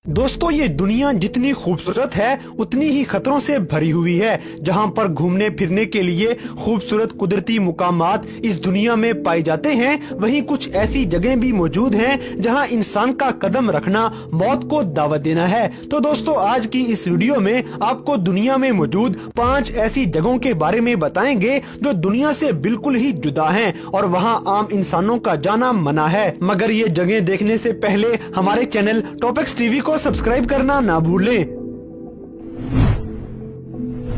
दोस्तों, ये दुनिया जितनी खूबसूरत है उतनी ही खतरों से भरी हुई है। जहां पर घूमने फिरने के लिए खूबसूरत कुदरती मुकामात इस दुनिया में पाए जाते हैं, वहीं कुछ ऐसी जगह भी मौजूद हैं जहां इंसान का कदम रखना मौत को दावत देना है। तो दोस्तों, आज की इस वीडियो में आपको दुनिया में मौजूद 5 ऐसी जगहों के बारे में बताएंगे जो दुनिया से बिल्कुल ही जुदा हैं और वहां आम इंसानों का जाना मना है। मगर ये जगह देखने से पहले हमारे चैनल टॉपिक्स टीवी को सब्सक्राइब करना ना भूलें।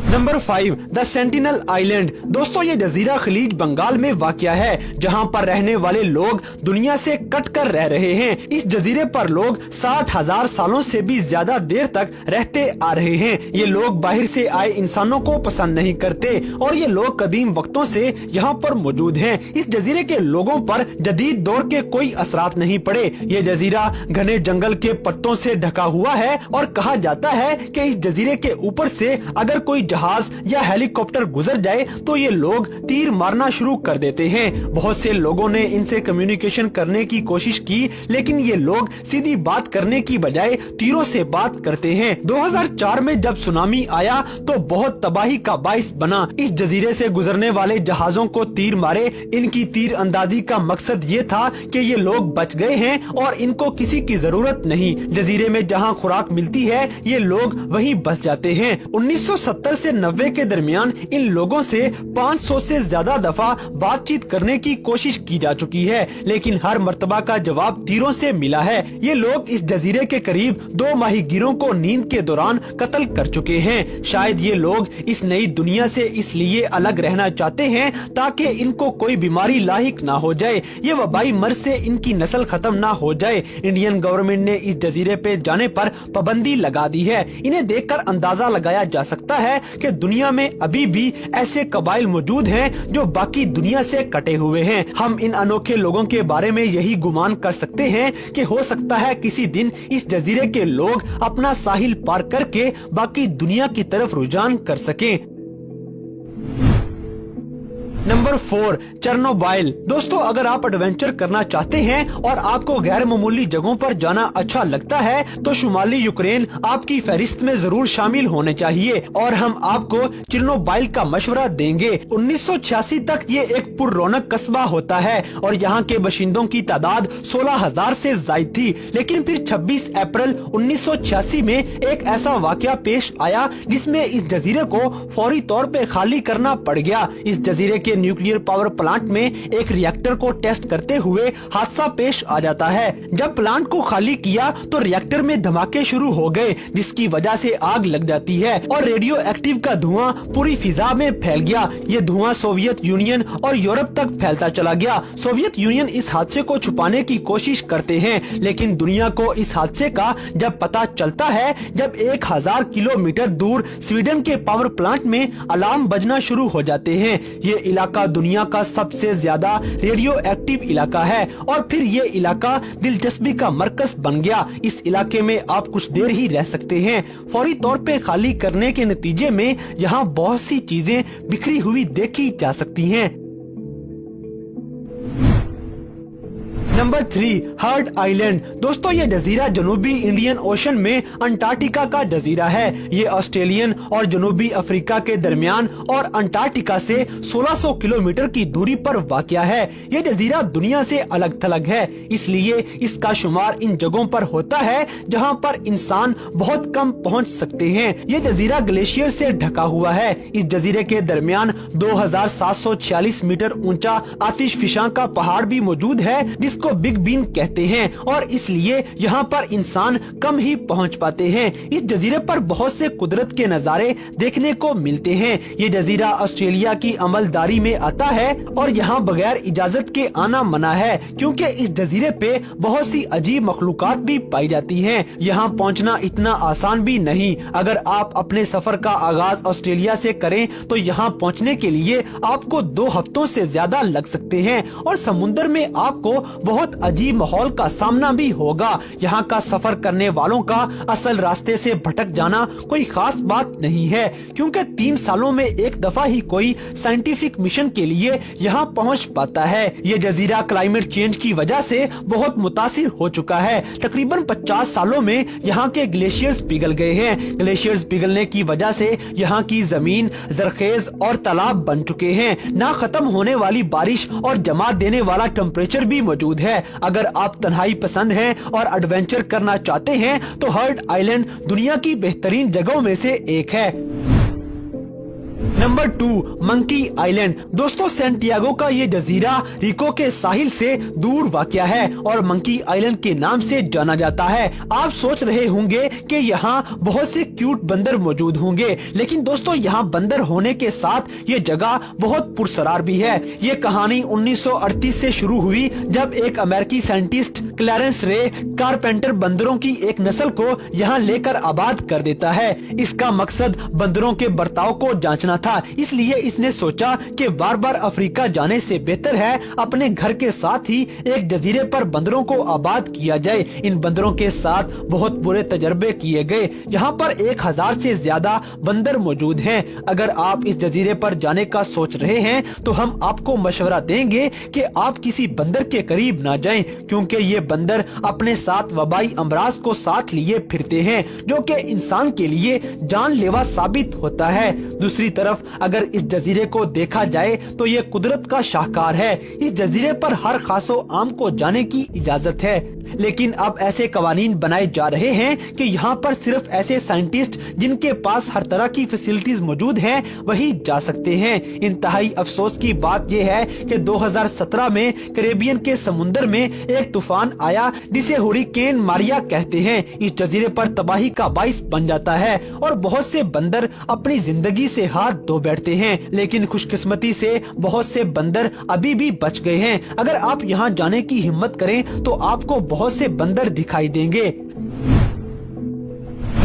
Number 5, the sentinel island. दोस्तों, ये जजीरा खलीज बंगाल में वाक़या है, जहां पर रहने वाले लोग दुनिया से कट कर रह रहे हैं। इस जजीरे पर लोग 60,000 सालों से भी ज्यादा देर तक रहते आ रहे हैं। ये लोग बाहर से आए इंसानों को पसंद नहीं करते और ये लोग कदीम वक्तों से यहाँ पर मौजूद हैं। इस जजीरे के लोगों पर जदीद दौर के कोई असरात नहीं पड़े। ये जजीरा घने जंगल के पत्तों से ढका हुआ है और कहा जाता है कि इस जजीरे के ऊपर से अगर कोई जहाज या हेलीकॉप्टर गुजर जाए तो ये लोग तीर मारना शुरू कर देते हैं। बहुत से लोगों ने इनसे कम्युनिकेशन करने की कोशिश की, लेकिन ये लोग सीधी बात करने की बजाय तीरों से बात करते हैं। 2004 में जब सुनामी आया तो बहुत तबाही का बाइस बना। इस जजीरे से गुजरने वाले जहाजों को तीर मारे। इनकी तीर अंदाजी का मकसद ये था कि ये लोग बच गए हैं और इनको किसी की जरूरत नहीं। जजीरे में जहाँ खुराक मिलती है ये लोग वहीं बस जाते हैं। 1970 से 90 के दरमियान इन लोगों से 500 से ज्यादा दफा बातचीत करने की कोशिश की जा चुकी है, लेकिन हर मर्तबा का जवाब तीरों से मिला है। ये लोग इस जजीरे के करीब 2 माहीगीरों को नींद के दौरान कत्ल कर चुके हैं। शायद ये लोग इस नई दुनिया से इसलिए अलग रहना चाहते हैं ताकि इनको कोई बीमारी लाहिक ना हो जाए, ये वबाई मर्ज से इनकी नस्ल खत्म ना हो जाए। इंडियन गवर्नमेंट ने इस जजीरे पे जाने पर पाबंदी लगा दी है। इन्हें देखकर अंदाजा लगाया जा सकता है कि दुनिया में अभी भी ऐसे कबाइल मौजूद हैं जो बाकी दुनिया से कटे हुए हैं। हम इन अनोखे लोगों के बारे में यही गुमान कर सकते हैं कि हो सकता है किसी दिन इस जजीरे के लोग अपना साहिल पार करके बाकी दुनिया की तरफ रुझान कर सकें। Number 4, Chernobyl. दोस्तों, अगर आप एडवेंचर करना चाहते हैं और आपको गैर मामूली जगहों पर जाना अच्छा लगता है तो शुमाली यूक्रेन आपकी फहरिस्त में जरूर शामिल होने चाहिए और हम आपको चेर्नोबाइल का मशवरा देंगे। 1986 तक ये एक पुररौनक कस्बा होता है और यहाँ के बाशिंदों की तादाद 16,000 से ज्यादा थी, लेकिन फिर 26 अप्रैल 1986 में एक ऐसा वाकया पेश आया जिसमें इस जजीरे को फौरी तौर पे खाली करना पड़ गया। इस जजीरे के न्यूक्लियर पावर प्लांट में एक रिएक्टर को टेस्ट करते हुए हादसा पेश आ जाता है। जब प्लांट को खाली किया तो रिएक्टर में धमाके शुरू हो गए, जिसकी वजह से आग लग जाती है और रेडियो एक्टिव का धुआं पूरी फिजा में फैल गया। ये धुआं सोवियत यूनियन और यूरोप तक फैलता चला गया। सोवियत यूनियन इस हादसे को छुपाने की कोशिश करते हैं, लेकिन दुनिया को इस हादसे का जब पता चलता है जब 1000 किलोमीटर दूर स्वीडन के पावर प्लांट में अलार्म बजना शुरू हो जाते हैं। ये इलाका दुनिया का सबसे ज्यादा रेडियो एक्टिव इलाका है और फिर ये इलाका दिलचस्पी का मरकज बन गया। इस इलाके में आप कुछ देर ही रह सकते हैं। फौरी तौर पे खाली करने के नतीजे में यहाँ बहुत सी चीजें बिखरी हुई देखी जा सकती हैं। Number 3, heard island. दोस्तों, ये जजीरा जनूबी इंडियन ओशन में अंटार्कटिका का जजीरा है। ये ऑस्ट्रेलियन और जनूबी अफ्रीका के दरमियान और अंटार्कटिका से 1600 किलोमीटर की दूरी पर वाक़या है। ये जजीरा दुनिया से अलग थलग है, इसलिए इसका शुमार इन जगहों पर होता है जहां पर इंसान बहुत कम पहुंच सकते हैं। ये जजीरा ग्लेशियर से ढका हुआ है। इस जजीरे के दरमियान 2746 मीटर ऊंचा आतिशफिशां का पहाड़ भी मौजूद है, जिसको बिग बीन कहते हैं और इसलिए यहाँ पर इंसान कम ही पहुँच पाते हैं। इस जजीरे पर बहुत से कुदरत के नज़ारे देखने को मिलते हैं। ये जजीरा ऑस्ट्रेलिया की अमलदारी में आता है और यहाँ बगैर इजाजत के आना मना है, क्योंकि इस जजीरे पे बहुत सी अजीब मखलूकात भी पाई जाती हैं। यहाँ पहुँचना इतना आसान भी नहीं। अगर आप अपने सफर का आगाज ऑस्ट्रेलिया से करें तो यहाँ पहुँचने के लिए आपको 2 हफ्तों से ज्यादा लग सकते हैं और समुद्र में आपको बहुत अजीब माहौल का सामना भी होगा। यहाँ का सफर करने वालों का असल रास्ते से भटक जाना कोई खास बात नहीं है, क्योंकि 3 सालों में एक दफा ही कोई साइंटिफिक मिशन के लिए यहाँ पहुँच पाता है। ये जजीरा क्लाइमेट चेंज की वजह से बहुत मुतासिर हो चुका है। तकरीबन 50 सालों में यहाँ के ग्लेशियर्स पिघल गए हैं। ग्लेशियर्स पिघलने की वजह से यहाँ की जमीन जरखेज और तालाब बन चुके हैं। ना खत्म होने वाली बारिश और जमा देने वाला टेम्परेचर भी मौजूद है। अगर आप तन्हाई पसंद हैं और एडवेंचर करना चाहते हैं तो हर्ट आइलैंड दुनिया की बेहतरीन जगहों में से एक है। Number 2, monkey island. दोस्तों, सैंटियागो का ये जजीरा रिको के साहिल से दूर वाक़या है और मंकी आइलैंड के नाम से जाना जाता है। आप सोच रहे होंगे कि यहाँ बहुत से क्यूट बंदर मौजूद होंगे, लेकिन दोस्तों यहाँ बंदर होने के साथ ये जगह बहुत पुरसरार भी है। ये कहानी 1938 से शुरू हुई जब एक अमेरिकी साइंटिस्ट क्लैरेंस रे कारपेंटर बंदरों की एक नस्ल को यहाँ लेकर आबाद कर देता है। इसका मकसद बंदरों के बर्ताव को जांचना था, इसलिए इसने सोचा कि बार बार अफ्रीका जाने से बेहतर है अपने घर के साथ ही एक जजीरे पर बंदरों को आबाद किया जाए। इन बंदरों के साथ बहुत बुरे तजर्बे किए गए। यहाँ पर 1000 से ज्यादा बंदर मौजूद हैं। अगर आप इस जजीरे पर जाने का सोच रहे हैं तो हम आपको मशवरा देंगे कि आप किसी बंदर के करीब ना जाएं, क्योंकि ये बंदर अपने साथ वबाई अमराज को साथ लिए फिरते हैं, जो कि इंसान के लिए जानलेवा साबित होता है। दूसरी तरफ अगर इस जजीरे को देखा जाए तो ये कुदरत का शाहकार है। इस जजीरे पर हर खासो आम को जाने की इजाजत है, लेकिन अब ऐसे कवानीन बनाए जा रहे हैं कि यहाँ पर सिर्फ ऐसे साइंटिस्ट जिनके पास हर तरह की फैसिलिटीज मौजूद हैं वही जा सकते हैं। इंतहाई अफसोस की बात यह है कि 2017 में कैरेबियन के समुंदर में एक तूफान आया जिसे हुरिकेन मारिया कहते हैं। इस जजीरे पर तबाही का बाइस बन जाता है और बहुत से बंदर अपनी जिंदगी से हाथ धो बैठते हैं, लेकिन खुशकिस्मती से बहुत से बंदर अभी भी बच गए हैं। अगर आप यहाँ जाने की हिम्मत करें तो आपको बहुत से बंदर दिखाई देंगे।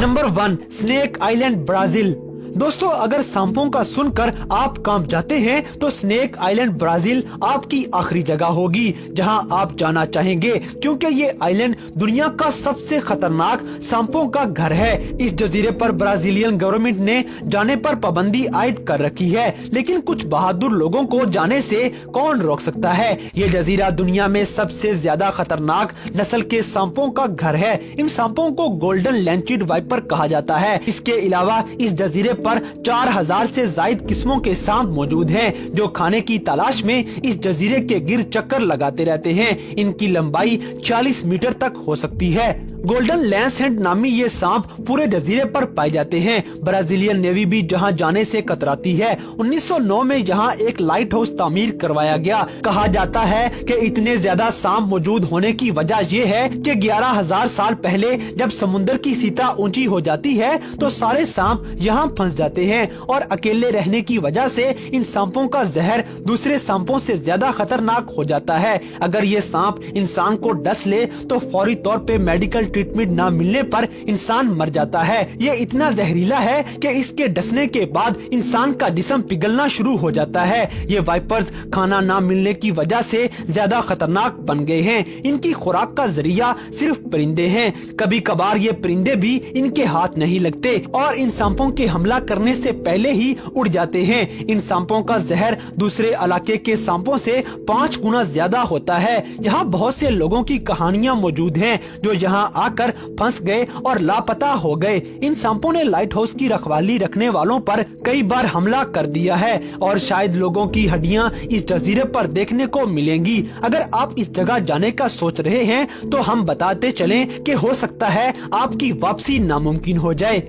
Number 1, snake island, Brazil. दोस्तों, अगर सांपों का सुनकर आप कांप जाते हैं तो स्नेक आइलैंड ब्राजील आपकी आखिरी जगह होगी जहां आप जाना चाहेंगे, क्योंकि ये आइलैंड दुनिया का सबसे खतरनाक सांपों का घर है। इस जजीरे पर ब्राजीलियन गवर्नमेंट ने जाने पर पाबंदी आयद कर रखी है, लेकिन कुछ बहादुर लोगों को जाने से कौन रोक सकता है। ये जजीरा दुनिया में सबसे ज्यादा खतरनाक नस्ल के सांपों का घर है। इन सांपों को गोल्डन लैंचेड वाइपर कहा जाता है। इसके अलावा इस जजीरे पर 4000 से ज्यादा किस्मों के सांप मौजूद हैं, जो खाने की तलाश में इस जजीरे के गिर्द चक्कर लगाते रहते हैं। इनकी लंबाई 40 मीटर तक हो सकती है। गोल्डन लैंसहेड नामी ये सांप पूरे जजीरे पर पाए जाते हैं। ब्राजीलियन नेवी भी जहां जाने से कतराती है। 1909 में यहाँ एक लाइट हाउस तामीर करवाया गया। कहा जाता है कि इतने ज्यादा सांप मौजूद होने की वजह ये है कि 11000 साल पहले जब समुद्र की सतह ऊंची हो जाती है तो सारे सांप यहाँ फंस जाते हैं और अकेले रहने की वजह से इन सांपों का जहर दूसरे सांपों से ज्यादा खतरनाक हो जाता है। अगर ये सांप इंसान को डस ले तो फौरी तौर पे मेडिकल ट्रीटमेंट न मिलने पर इंसान मर जाता है। ये इतना जहरीला है कि इसके डसने के बाद इंसान का जिस्म पिघलना शुरू हो जाता है। ये वाइपर्स खाना न मिलने की वजह से ज्यादा खतरनाक बन गए हैं। इनकी खुराक का जरिया सिर्फ परिंदे हैं। कभी कभार ये परिंदे भी इनके हाथ नहीं लगते और इन सांपों के हमला करने से पहले ही उड़ जाते हैं। इन सांपों का जहर दूसरे इलाके के सांपों से 5 गुना ज्यादा होता है। यहाँ बहुत से लोगों की कहानियाँ मौजूद हैं जो यहाँ आकर फंस गए और लापता हो गए। इन सांपों ने लाइट हाउस की रखवाली रखने वालों पर कई बार हमला कर दिया है और शायद लोगों की हड्डियां इस जजीरे पर देखने को मिलेंगी। अगर आप इस जगह जाने का सोच रहे हैं तो हम बताते चलें कि हो सकता है आपकी वापसी नामुमकिन हो जाए।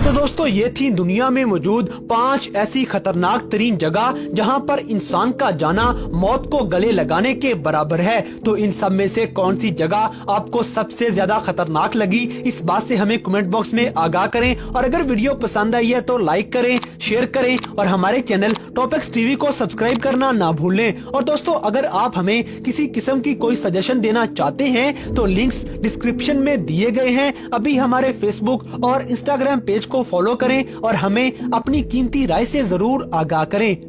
तो दोस्तों, ये थी दुनिया में मौजूद 5 ऐसी खतरनाक तरीन जगह जहां पर इंसान का जाना मौत को गले लगाने के बराबर है। तो इन सब में से कौन सी जगह आपको सबसे ज्यादा खतरनाक लगी, इस बात से हमें कमेंट बॉक्स में आगाह करें। और अगर वीडियो पसंद आई है तो लाइक करें, शेयर करें और हमारे चैनल टॉपिक्स टीवी को सब्सक्राइब करना ना भूलें। और दोस्तों, अगर आप हमें किसी किस्म की कोई सजेशन देना चाहते हैं तो लिंक्स डिस्क्रिप्शन में दिए गए हैं। अभी हमारे फेसबुक और इंस्टाग्राम पेज को फॉलो करें और हमें अपनी कीमती राय से जरूर आगाह करें।